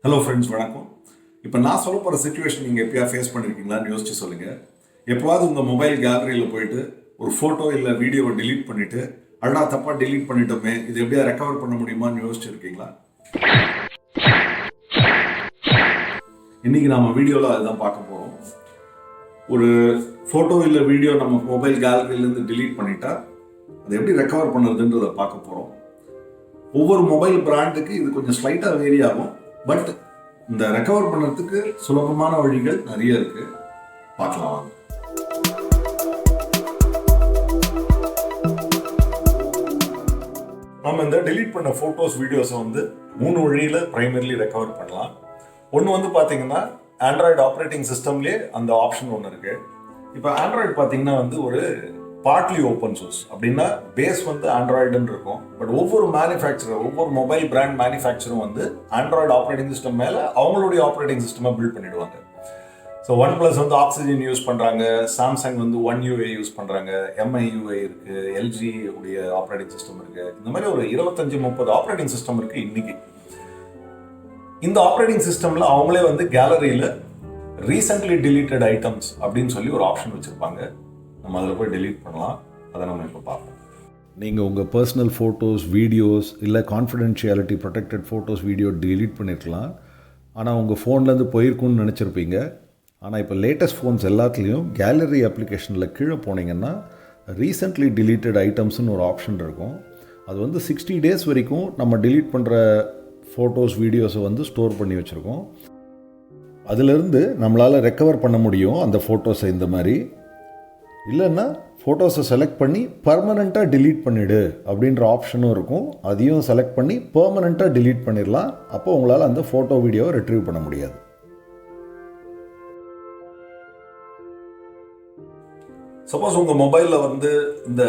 Hello friends, வணக்கம். இப்போ நான் சொல்ல போகிற சுச்சுவேஷன் நீங்கள் எப்போயா ஃபேஸ் பண்ணியிருக்கீங்களான்னு யோசிச்சு சொல்லுங்கள். எப்போவாவது உங்கள் மொபைல் கேலரியில் போயிட்டு ஒரு ஃபோட்டோ இல்லை வீடியோவை டிலீட் பண்ணிவிட்டு அடடா தப்பாக டிலீட் பண்ணிட்டோமே, இது எப்படியா ரெக்கவர் பண்ண முடியுமான்னு யோசிச்சுருக்கீங்களா? இன்றைக்கி நம்ம வீடியோவில் அதுதான் பார்க்க போகிறோம். ஒரு ஃபோட்டோ இல்லை வீடியோ நம்ம மொபைல் கேலரியிலேருந்து டிலீட் பண்ணிட்டா அதை எப்படி ரெக்கவர் பண்ணுறதுன்றதை பார்க்க போகிறோம். ஒவ்வொரு மொபைல் பிராண்டுக்கு இது கொஞ்சம் ஸ்லைட்டாக வேரி ஆகும். பட் இந்த ரெக்கவர் பண்ணுறதுக்கு சுலபமான வழிகள் நிறைய இருக்கு, பார்க்கலாம் வாங்க. நம்ம இந்த டெலீட் பண்ண ஃபோட்டோஸ் வீடியோஸை 3 வழியில் பிரைமரிலி ரெக்கவர் பண்ணலாம். ஒன்று பார்த்தீங்கன்னா ஆண்ட்ராய்டு ஆப்ரேட்டிங் சிஸ்டம்லேயே அந்த ஆப்ஷன் ஒன்று இருக்கு. இப்போ ஆண்ட்ராய்டு பார்த்தீங்கன்னா ஒரு பார்ட்லி ஓப்பன் சோர்ஸ், அப்படின்னா பேஸ் ஆண்ட்ராய்டுன்னு இருக்கும். பட் ஒவ்வொரு மேனுஃபேக்சரர், ஒவ்வொரு மொபைல் பிராண்ட் மேனுஃபேக்சரும் ஆண்ட்ராய்டு ஆப்ரேட்டிங் சிஸ்டம் மேலே அவங்களுடைய ஆப்ரேட்டிங் சிஸ்டமை பில்ட் பண்ணிடுவாங்க. ஸோ OnePlus ஆக்சிஜன் யூஸ் பண்ணுறாங்க, சாம்சங் One UI யூஸ் பண்ணுறாங்க, MI UI இருக்குது, எல்ஜி உடைய ஆப்ரேட்டிங் சிஸ்டம் இருக்குது. இந்த மாதிரி ஒரு 25-30 ஆப்ரேட்டிங் சிஸ்டம் இருக்குது இன்னைக்கு. இந்த ஆப்ரேட்டிங் சிஸ்டமில் அவங்களே கேலரியில் ரீசென்ட்லி டிலீட்டட் ஐட்டம்ஸ் அப்படின்னு சொல்லி ஒரு ஆப்ஷன் வச்சுருப்பாங்க. நம்ம அதில் போய் டெலீட் பண்ணலாம். அதை நம்ம இப்போ பார்ப்போம். நீங்கள் உங்கள் பர்சனல் ஃபோட்டோஸ், வீடியோஸ் இல்லை confidentiality protected photos, video delete பண்ணியிருக்கலாம். ஆனால் உங்கள் ஃபோன்லேருந்து போயிருக்குன்னு நினச்சிருப்பீங்க. ஆனால் இப்போ லேட்டஸ்ட் ஃபோன்ஸ் எல்லாத்துலேயும் கேலரி அப்ளிகேஷனில் கீழே போனீங்கன்னா ரீசென்ட்லி டிலீட்டட் ஐட்டம்ஸ்னு ஒரு ஆப்ஷன் இருக்கும். அது 60 days வரைக்கும் நம்ம டிலீட் பண்ணுற ஃபோட்டோஸ், வீடியோஸை ஸ்டோர் பண்ணி வச்சுருக்கோம். அதிலிருந்து நம்மளால் ரெக்கவர் பண்ண முடியும் அந்த ஃபோட்டோஸை. இந்த மாதிரி இல்லைன்னா ஃபோட்டோஸை செலக்ட் பண்ணி பர்மனெண்ட்டாக டிலீட் பண்ணிவிடு அப்படின்ற ஆப்ஷனும் இருக்கும். அதையும் செலக்ட் பண்ணி பெர்மனெண்ட்டாக டிலீட் பண்ணிடலாம். அப்போ உங்களால் அந்த ஃபோட்டோ, வீடியோவை ரிட்ரீவ் பண்ண முடியாது. சப்போஸ் உங்கள் மொபைலில் இந்த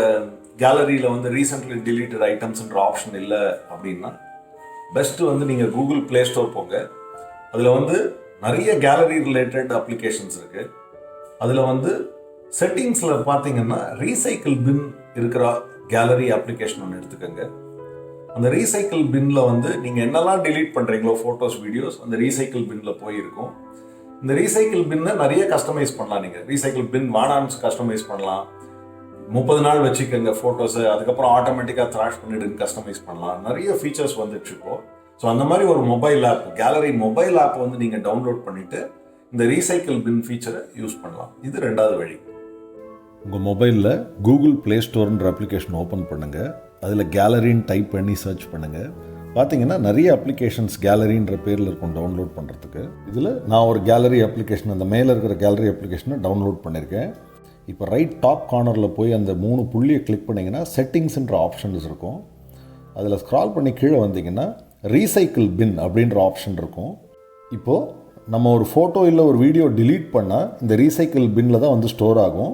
கேலரியில் ரீசென்ட்லி டிலீட்டட் ஐட்டம்ஸ்ன்ற ஆப்ஷன் இல்லை அப்படின்னா பெஸ்ட்டு நீங்கள் கூகுள் ப்ளே ஸ்டோர் போங்க. அதில் நிறைய கேலரி ரிலேட்டட் அப்ளிகேஷன்ஸ் இருக்குது. அதில் செட்டிங்ஸில் பார்த்தீங்கன்னா ரீசைக்கிள் பின் இருக்கிற கேலரி அப்ளிகேஷன் ஒன்று எடுத்துக்கோங்க. அந்த ரீசைக்கிள் பின்னில் நீங்கள் என்னெல்லாம் டிலீட் பண்ணுறீங்களோ ஃபோட்டோஸ், வீடியோஸ், அந்த ரீசைக்கிள் பின்னில் போயிருக்கும். இந்த ரீசைக்கிள் பின்னை நிறைய கஸ்டமைஸ் பண்ணலாம். நீங்கள் ரீசைக்கிள் பின் வானான்னு கஸ்டமைஸ் பண்ணலாம். 30 நாள் வச்சுக்கோங்க ஃபோட்டோஸை, அதுக்கப்புறம் ஆட்டோமேட்டிக்காக த்ராஷ் பண்ணிவிடுன்னு கஸ்டமைஸ் பண்ணலாம். நிறைய ஃபீச்சர்ஸ் வந்துட்டுருக்கோம். ஸோ அந்த மாதிரி ஒரு mobile app, gallery mobile app நீங்கள் டவுன்லோட் பண்ணிவிட்டு இந்த ரீசைக்கிள் பின் ஃபீச்சரை யூஸ் பண்ணலாம். இது 2வது வழி. உங்கள் மொபைலில் கூகுள் ப்ளே ஸ்டோர்ன்ற அப்ளிகேஷன் ஓப்பன் பண்ணுங்கள். அதில் கேலரின்னு டைப் பண்ணி சர்ச் பண்ணுங்கள். பார்த்தீங்கன்னா நிறைய அப்ளிகேஷன்ஸ் கேலரின்ற பேரில் இருக்கும் டவுன்லோட் பண்ணுறதுக்கு. இதில் நான் ஒரு கேலரி அப்ளிகேஷன், அந்த மேலே இருக்கிற கேலரி அப்ளிகேஷனை டவுன்லோட் பண்ணியிருக்கேன். இப்போ ரைட் டாப் கார்னரில் போய் அந்த 3 புள்ளியை கிளிக் பண்ணிங்கன்னா செட்டிங்ஸ்ன்ற ஆப்ஷன்ஸ் இருக்கும். அதில் ஸ்க்ரால் பண்ணி கீழே வந்தீங்கன்னா ரீசைக்கிள் பின் அப்படின்ற ஆப்ஷன் இருக்கும். இப்போது நம்ம ஒரு ஃபோட்டோ இல்லை ஒரு வீடியோ டிலீட் பண்ணால் இந்த ரீசைக்கிள் பின்னில் தான் ஸ்டோர் ஆகும்.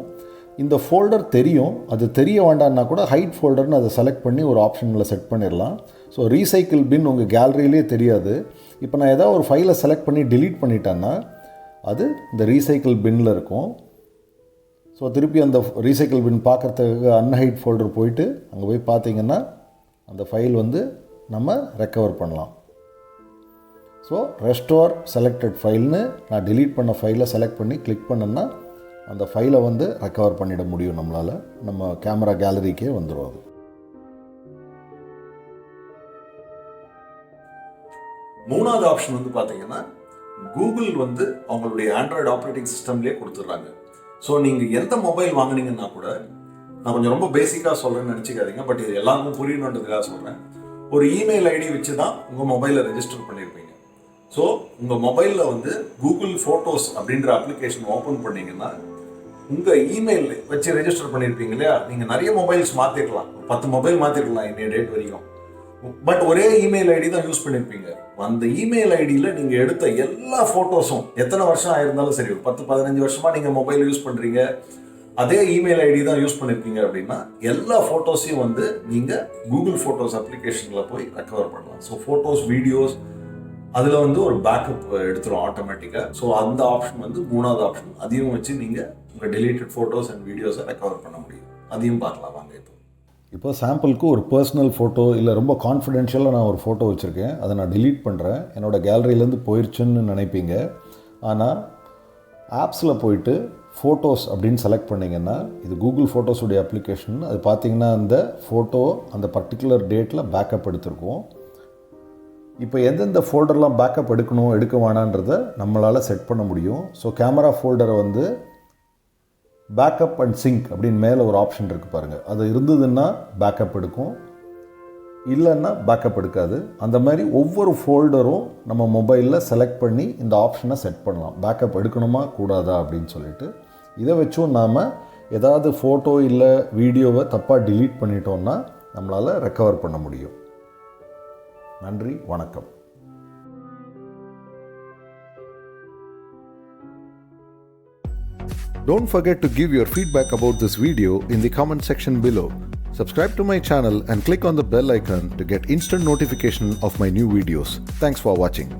இந்த ஃபோல்டர் தெரியும், அது தெரிய வேண்டான்னா கூட ஹைட் ஃபோல்டர்னு அதை செலக்ட் பண்ணி ஒரு ஆப்ஷனில் செட் பண்ணிடலாம். ஸோ ரீசைக்கிள் பின் உங்கள் கேலரியிலே தெரியாது. இப்போ நான் ஏதாவது ஒரு ஃபைலை செலக்ட் பண்ணி டிலீட் பண்ணிட்டேன்னா அது இந்த ரீசைக்கிள் பின்னில் இருக்கும். ஸோ திருப்பி அந்த ரீசைக்கிள் பின் பார்க்குறதுக்கு அன்ஹைட் ஃபோல்டர் போயிட்டு அங்கே போய் பார்த்தீங்கன்னா அந்த ஃபைல் நம்ம ரெக்கவர் பண்ணலாம். ஸோ ரெஸ்டோர் செலக்டட் ஃபைல்னு நான் டிலீட் பண்ண ஃபைலை செலக்ட் பண்ணி கிளிக் பண்ணேன்னா அந்த ஃபைலை ரெக்கவர் பண்ணிட முடியும். நம்மளால் நம்ம கேமரா கேலரிக்கே வந்துடும். அது 3வது ஆப்ஷன் பார்த்தீங்கன்னா கூகுள் அவங்களுடைய ஆண்ட்ராய்டு ஆப்ரேட்டிங் சிஸ்டம்லேயே கொடுத்துட்றாங்க. ஸோ நீங்கள் எந்த மொபைல் வாங்கினீங்கன்னா கூட, நான் கொஞ்சம் ரொம்ப பேசிக்காக சொல்கிறேன்னு நினச்சிக்காதீங்க, பட் இது எல்லாருக்கும் புரியணுன்றதுக்காக சொல்கிறேன். ஒரு இமெயில் ஐடி வச்சு தான் உங்கள் மொபைலில் ரெஜிஸ்டர் பண்ணியிருப்பீங்க. ஸோ உங்கள் மொபைலில் கூகுள் ஃபோட்டோஸ் அப்படின்ற அப்ளிகேஷன் ஓப்பன் பண்ணிங்கன்னா உங்கள் இமெயில் வச்சு ரெஜிஸ்டர் பண்ணியிருப்பீங்க இல்லையா? நீங்கள் நிறைய மொபைல்ஸ் மாற்றிருக்கலாம், 10 மொபைல் மாற்றிருக்கலாம் இன்னைய டேட் வரைக்கும். பட் ஒரே இமெயில் ஐடி தான் யூஸ் பண்ணியிருப்பீங்க. அந்த இமெயில் ஐடியில் நீங்கள் எடுத்த எல்லா ஃபோட்டோஸும் எத்தனை வருஷம் ஆயிருந்தாலும் சரி, 10-15 வருஷமாக நீங்கள் மொபைல் யூஸ் பண்ணுறீங்க, அதே இமெயில் ஐடி தான் யூஸ் பண்ணியிருப்பீங்க அப்படின்னா எல்லா ஃபோட்டோஸையும் நீங்கள் கூகுள் ஃபோட்டோஸ் அப்ளிகேஷனில் போய் ரெக்கவர் பண்ணலாம். ஸோ ஃபோட்டோஸ், வீடியோஸ் அதில் ஒரு பேக்கப் எடுத்துரும் ஆட்டோமேட்டிக்காக. ஸோ அந்த ஆப்ஷன் 3வது ஆப்ஷன். அதையும் வச்சு நீங்கள் உங்கள் டெலீட்டட் ஃபோட்டோஸ் அண்ட் வீடியோஸை ரெக்கவர் பண்ண முடியும். அதையும் பார்க்கலாம் வாங்க. இப்போ இப்போ சாம்பிளுக்கு ஒரு பர்சனல் ஃபோட்டோ இல்லை ரொம்ப கான்ஃபிடென்ஷியலாக நான் ஒரு ஃபோட்டோ வச்சுருக்கேன், அதை நான் delete பண்ணுறேன், என்னோடய கேலரியிலேருந்து போயிடுச்சுன்னு நினைப்பீங்க. ஆனால் ஆப்ஸில் போயிட்டு ஃபோட்டோஸ் அப்படின்னு செலக்ட் பண்ணிங்கன்னா இது கூகுள் ஃபோட்டோஸுடைய அப்ளிகேஷன். அது பார்த்தீங்கன்னா அந்த ஃபோட்டோ அந்த பர்டிகுலர் டேட்டில் பேக்கப் எடுத்திருக்கோம். இப்போ எந்தெந்த ஃபோல்டர்லாம் பேக்கப் எடுக்கணும் எடுக்க வேணான்றதை நம்மளால் செட் பண்ண முடியும். ஸோ கேமரா ஃபோல்டரை வந்து பேக்கப் அண்ட் சிங்க் அப்படின்னு மேலே ஒரு ஆப்ஷன் இருக்குது பாருங்கள், அது இருந்ததுன்னா பேக்கப் எடுக்கும், இல்லைன்னா பேக்கப் எடுக்காது. அந்த மாதிரி ஒவ்வொரு ஃபோல்டரும் நம்ம மொபைலில் செலக்ட் பண்ணி இந்த ஆப்ஷனை செட் பண்ணலாம், பேக்கப் எடுக்கணுமா கூடாதா அப்படின்னு சொல்லிட்டு. இதை வச்சும் நாம் ஏதாவது ஃபோட்டோ இல்லை வீடியோவை தப்பாக delete பண்ணிட்டோம்னா நம்மளால் ரெக்கவர் பண்ண முடியும். நன்றி, வணக்கம். Don't forget to give your feedback about this video in the comment section below. Subscribe to my channel and click on the bell icon to get instant notification of my new videos. Thanks for watching.